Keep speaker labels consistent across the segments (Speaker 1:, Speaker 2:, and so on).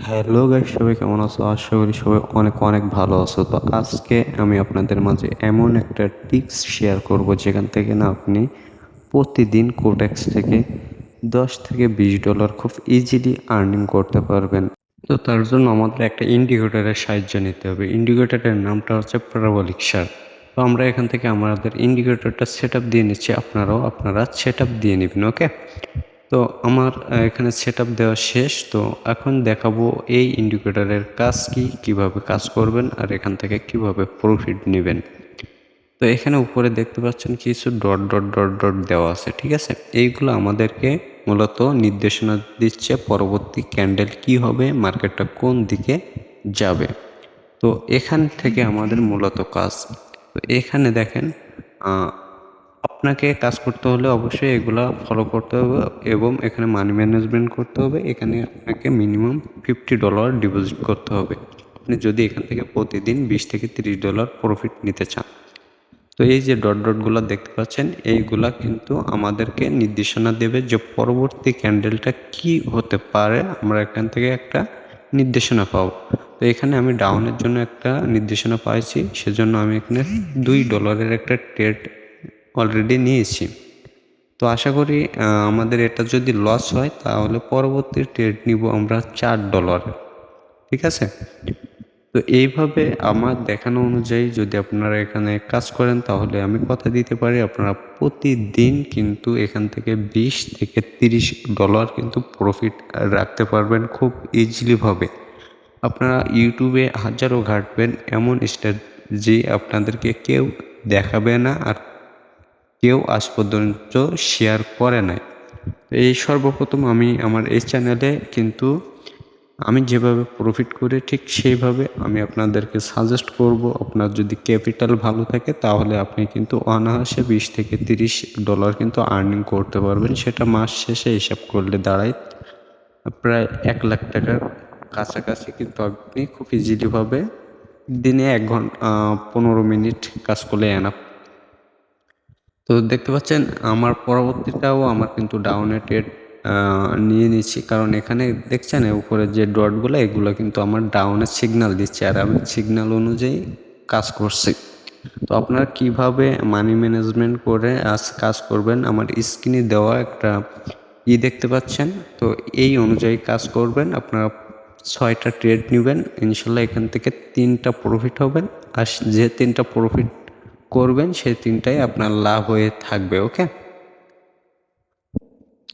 Speaker 1: Hello guys, সবাই কেমন আছো? আশা করি সবাই অনেক অনেক ভালো আছো। তো আজকে আমি আপনাদের মাঝে এমন একটা টিপস শেয়ার করব যেখান থেকে না আপনি প্রতিদিন কোডেক্স থেকে $10 থেকে $20 খুব ইজিলি আর্নিং করতে পারবেন। তো তার জন্য আমাদের একটা ইন্ডিকেটরের সাহায্য নিতে হবে। ইন্ডিকেটরের নামটা হচ্ছে প্যারাবোলিক শার্ট। তো আমরা এখান থেকে আমাদের ইন্ডিকেটরটা সেট আপ দিয়ে নিচ্ছি, আপনারা সেট আপ দিয়ে নেবেন। ওকে, তো আমার এখানে সেটআপ দেওয়া শেষ। তো এখন দেখাবো এই ইন্ডিকেটরের কাজ কি, কিভাবে কাজ করবেন আর এখান থেকে কিভাবে প্রফিট নেবেন। তো এখানে উপরে দেখতে পাচ্ছেন কিছু ডট ডট ডট ডট দেওয়া আছে, ঠিক আছে। এইগুলো আমাদেরকে মূলত নির্দেশনা দিচ্ছে পরবর্তী ক্যান্ডেল কি হবে, মার্কেটটা কোন দিকে যাবে। তো এখান থেকে আমাদের মূলত কাজ। তো এখানে দেখেন, আপনাকে কাজ করতে হলে অবশ্যই এগুলা ফলো করতে হবে এবং এখানে মানি ম্যানেজমেন্ট করতে হবে। এখানে আপনাকে মিনিমাম $50 ডিপোজিট করতে হবে আপনি যদি এখান থেকে প্রতিদিন $20 থেকে $30 প্রফিট নিতে চান। তো এই যে ডট ডটগুলো দেখতে পাচ্ছেন, এইগুলা কিন্তু আমাদেরকে নির্দেশনা দেবে যে পরবর্তী ক্যান্ডেলটা কি হতে পারে। আমরা এখান থেকে একটা নির্দেশনা পাবো। তো এখানে আমি ডাউনের জন্য একটা নির্দেশনা পাইছি, সেজন্য আমি এখানে $2 একটা ট্রেড অলরেডি নিয়েছি। তো আশা করি আমাদের এটা যদি লস হয় তাহলে পরবর্তী ট্রেড নিব আমরা $4। ঠিক আছে। তো এইভাবে আমার দেখানো অনুযায়ী যদি আপনারা এখানে কাজ করেন তাহলে আমি কথা দিতে পারি আপনারা প্রতিদিন কিন্তু এখান থেকে $20 থেকে $30 কিন্তু প্রফিট রাখতে পারবেন খুব ইজিলিভাবে। আপনারা ইউটিউবে হাজারো ঘাঁটবেন, এমন স্ট্র্যাটেজি আপনাদেরকে কেউ দেখাবে না আর কেউ আজ পর্যন্ত শেয়ার করে নাই। এই সর্বপ্রথম আমি আমার এই চ্যানেলে কিন্তু আমি যেভাবে প্রফিট করি ঠিক সেইভাবে আমি আপনাদেরকে সাজেস্ট করব। আপনার যদি ক্যাপিটাল ভালো থাকে তাহলে আপনি কিন্তু অনায়াসে $20 থেকে $30 কিন্তু আর্নিং করতে পারবেন। সেটা মাস শেষে হিসাব করলে দাঁড়ায় প্রায় $1,00,000 কাছাকাছি। কিন্তু আপনি খুব ইজিলিভাবে দিনে 1 ঘন্টা 15 মিনিট কাজ করলে এনাফ। তো দেখতে পাচ্ছেন আমার পরবর্তীটাও আমার কিন্তু ডাউনে ট্রেড নিয়ে নিচ্ছি, কারণ এখানে দেখছেন উপরে যে ডটগুলো এগুলো কিন্তু আমার ডাউনের সিগন্যাল দিচ্ছে আর আমি সিগন্যাল অনুযায়ী কাজ করছি। তো আপনারা কিভাবে মানি ম্যানেজমেন্ট করে কাজ করবেন আমার স্ক্রিনে দেওয়া একটা দেখতে পাচ্ছেন। তো এই অনুযায়ী কাজ করবেন। আপনারা 6টা ট্রেড নেবেন, ইনশাল্লাহ এখান থেকে 3টা প্রফিট হবেন। আর যে 3টা প্রফিট করবেন সেই 3টাই আপনার লাভ হয়ে থাকবে। ওকে,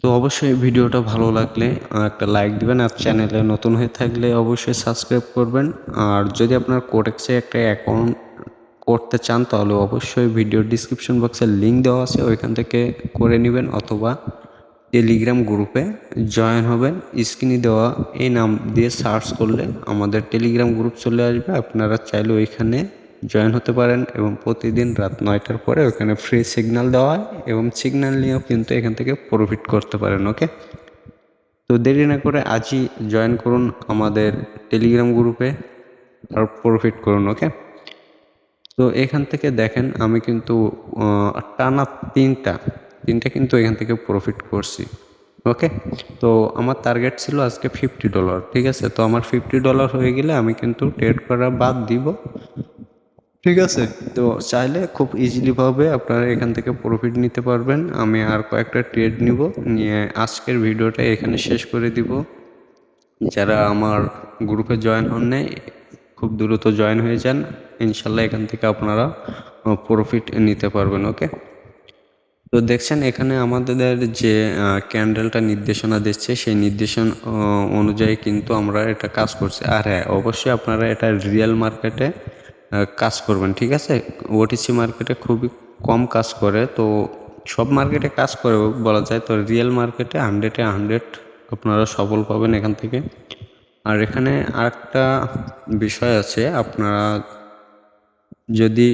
Speaker 1: তো অবশ্যই ভিডিওটা ভালো লাগলে একটা লাইক দিবেন আর চ্যানেলে নতুন হয়ে থাকলে অবশ্যই সাবস্ক্রাইব করবেন। আর যদি আপনার কোডেক্সে একটা অ্যাকাউন্ট করতে চান তাহলে অবশ্যই ভিডিও ডিসক্রিপশন বক্সে লিঙ্ক দেওয়া আছে, ওইখান থেকে করে নেবেন অথবা টেলিগ্রাম গ্রুপে জয়েন হবেন। স্ক্রিনে দেওয়া এই নাম দিয়ে সার্চ করলে আমাদের টেলিগ্রাম গ্রুপ চলে আসবে। আপনারা চাইলে ওইখানে জয়েন হতে পারেন এবং প্রতিদিন রাত 9টার পরে ওখানে ফ্রি সিগন্যাল দেওয়া হয় এবং সিগন্যাল নিয়েও কিন্তু এখান থেকে প্রফিট করতে পারেন। ওকে, তো দেরি না করে আজই জয়েন করুন আমাদের টেলিগ্রাম গ্রুপে আর প্রফিট করুন। ওকে, তো এখান থেকে দেখেন আমি কিন্তু টানা তিনটা কিন্তু এখান থেকে প্রফিট করছি। ওকে, তো আমার টার্গেট ছিল আজকে $50। ঠিক আছে, তো আমার $50 হয়ে গেলে আমি কিন্তু ট্রেড করা বাদ দিব। ঠিক আছে, তো চাইলে খুব ইজিলিভাবে আপনারা এখান থেকে প্রফিট নিতে পারবেন। আমি আর কয়েকটা ট্রেড নিব, নিয়ে আজকের ভিডিওটা এখানে শেষ করে দিব। যারা আমার গ্রুপে জয়েন হন নাই খুব দ্রুত জয়েন হয়ে যান, ইনশাল্লাহ এখান থেকে আপনারা প্রফিট নিতে পারবেন। ওকে, তো দেখছেন এখানে আমাদের যে ক্যান্ডেলটা নির্দেশনা দিচ্ছে সেই নির্দেশন অনুযায়ী কিন্তু আমরা এটা কাজ করছি। আর হ্যাঁ, অবশ্যই আপনারা এটা রিয়েল মার্কেটে কাজ করবেন। ঠিক আছে, ওটিসি মার্কেটে খুবই কম কাজ করে, তো সব মার্কেটে কাজ করে বলা যায়, তো রিয়েল মার্কেটে 100-এ 100 আপনারা সফল পাবেন এখান থেকে। আর এখানে আরেকটা বিষয় আছে, আপনারা যদি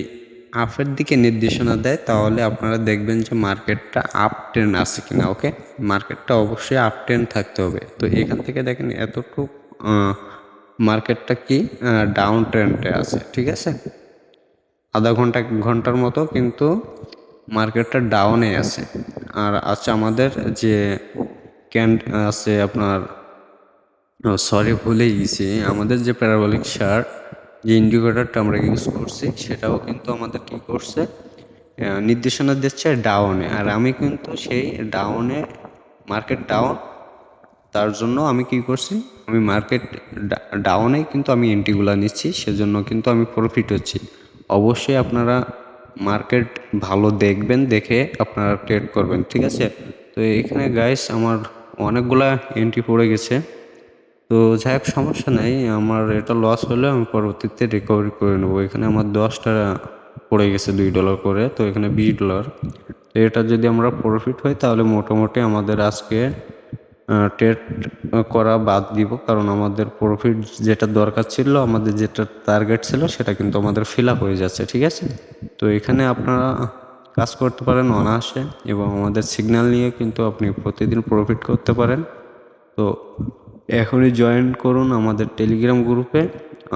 Speaker 1: আপের দিকে নির্দেশনা দেয় তাহলে আপনারা দেখবেন যে মার্কেটটা আপ ট্রেন্ড আছে কিনা। ওকে, মার্কেটটা অবশ্যই আপ ট্রেন্ড থাকতে হবে। তো এখান থেকে দেখেন এতটুকু মার্কেটটা কি ডাউন ট্রেন্ডে আছে। ঠিক আছে, আধা ঘন্টা 1 ঘন্টার মতো কিন্তু মার্কেটটা ডাউনে আছে। আর আচ্ছা, আমাদের যে ক্যান্ড আছে আপনার সরি, ভুলে গেছি, আমাদের যে প্যারাবোলিক শার্ট যে ইন্ডিকেটরটা আমরা ইউজ করছি সেটাও কিন্তু আমাদের কি করছে, নির্দেশনা দিচ্ছে ডাউনে। আর আমি কিন্তু সেই ডাউনে, মার্কেট ডাউন, তার জন্য আমি কি করছি, আমি মার্কেট ডাউনে কিন্তু আমি এন্ট্রিগুলো নিচ্ছি, সেজন্য কিন্তু আমি প্রফিট হচ্ছি। অবশ্যই আপনারা মার্কেট ভালো দেখবেন, দেখে আপনারা ট্রেড করবেন, ঠিক আছে। তো এখানে গাইস আমার অনেকগুলা এন্ট্রি পড়ে গেছে। তো যাই হোক, সমস্যা নেই, আমার এটা লস হলে আমি পরবর্তীতে রিকভারি করে নেবো। এখানে আমার 10টা পড়ে গেছে $2 করে, তো এখানে $20। তো এটা যদি আমরা প্রফিট হয় তাহলে মোটামুটি আমাদের আজকে ট্রেড করা বাদ দিব, কারণ আমাদের প্রফিট যেটা দরকার ছিল, আমাদের যেটা টার্গেট ছিল সেটা কিন্তু আমাদের ফিল আপ হয়ে যাচ্ছে, ঠিক আছে। তো এখানে আপনারা কাজ করতে পারেন অনায়াসে, এবং আমাদের সিগন্যাল নিয়ে কিন্তু আপনি প্রতিদিন প্রফিট করতে পারেন। তো এখনই জয়েন করুন আমাদের টেলিগ্রাম গ্রুপে,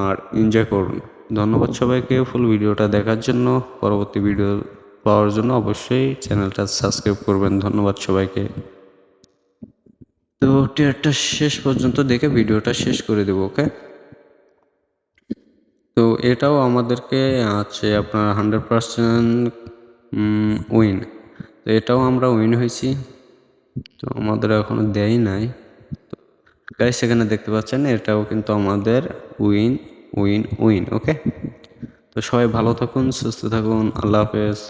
Speaker 1: আর এনজয় করুন। ধন্যবাদ সবাইকে ফুল ভিডিওটা দেখার জন্য। পরবর্তী ভিডিও পাওয়ার জন্য অবশ্যই চ্যানেলটা সাবস্ক্রাইব করবেন। ধন্যবাদ সবাইকে। তো টিয়ারটা শেষ পর্যন্ত দেখে ভিডিওটা শেষ করে দেবো, ওকে। তো এটাও আমাদেরকে আছে আপনার 100% উইন। তো এটাও আমরা উইন হয়েছি, তো আমাদের এখনো দেয় নাই। গাইস সেখানে দেখতে পাচ্ছেন, এটাও কিন্তু আমাদের উইন উইন উইন, ওকে। তো সবাই ভালো থাকুন, সুস্থ থাকুন, আল্লাহ হাফেজ।